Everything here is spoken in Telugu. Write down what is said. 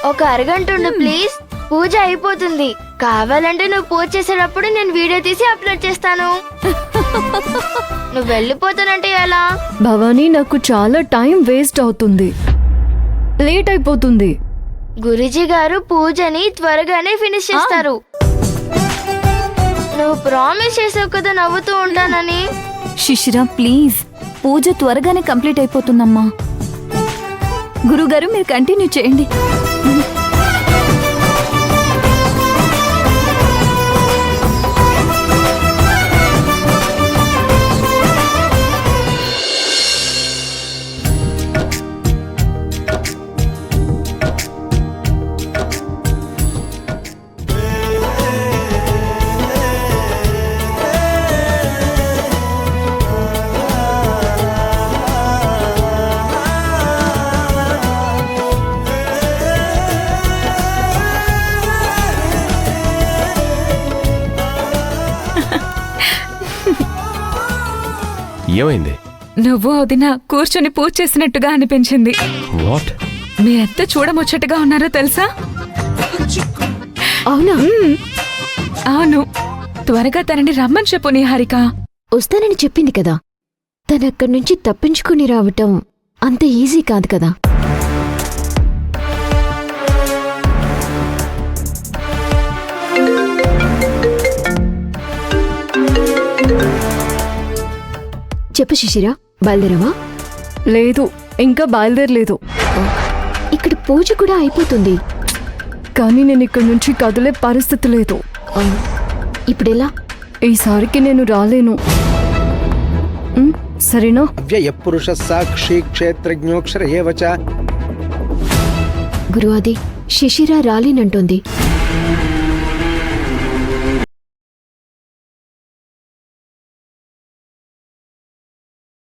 ఒక అరగంట ఉండు ప్లీజ్, పూజ అయిపోతుంది. కావాలంటే నువ్వు పూజ చేసేటప్పుడు నేను వీడియో తీసి అప్లోడ్ చేస్తాను. నువ్వు వెళ్ళిపోతానంటే ఎలా? భవానీ, నాకు చాలా టైం వేస్ట్ అవుతుంది, లేట్ అయిపోతుంది. గురుజీ గారు పూజని త్వరగానే ఫినిష్ చేస్తారు. నువ్వు ప్రామిస్ చేసావు కదా నవ్వుతూ ఉంటానని. శిశిర ప్లీజ్, పూజ త్వరగానే కంప్లీట్ అయిపోతుందమ్మా. గురుగారు మీరు కంటిన్యూ చేయండి. ఏమైంది? నువ్వు వదిన కూర్చొని పూజ చేసినట్టుగా అనిపించింది. వాట్? మీ ఎంత చూడముచ్చటగా ఉన్నారో తెలుసా? అవునా? అవును, త్వరగా తనని రమ్మని చెప్పు నిహారిక. వస్తానని చెప్పింది కదా. తనక్కడి నుంచి తప్పించుకుని రావటం అంత ఈజీ కాదు కదా. చెప్పు శిశిర, బయలుదేరమా? లేదు, ఇంకా బయలుదేరలేదు. ఇక్కడ పూజ కూడా అయిపోతుంది, కానీ నేను ఇక్కడి నుంచి కదిలే పరిస్థితి లేదు. ఇప్పుడెలా? ఈసారికి నేను రాలేను. సరేనా? అవ్యయ పురుష సాక్షి క్షేత్రజ్ఞోక్షర ఏవచ. గురు, అది శిశిర రాలేనంటోంది.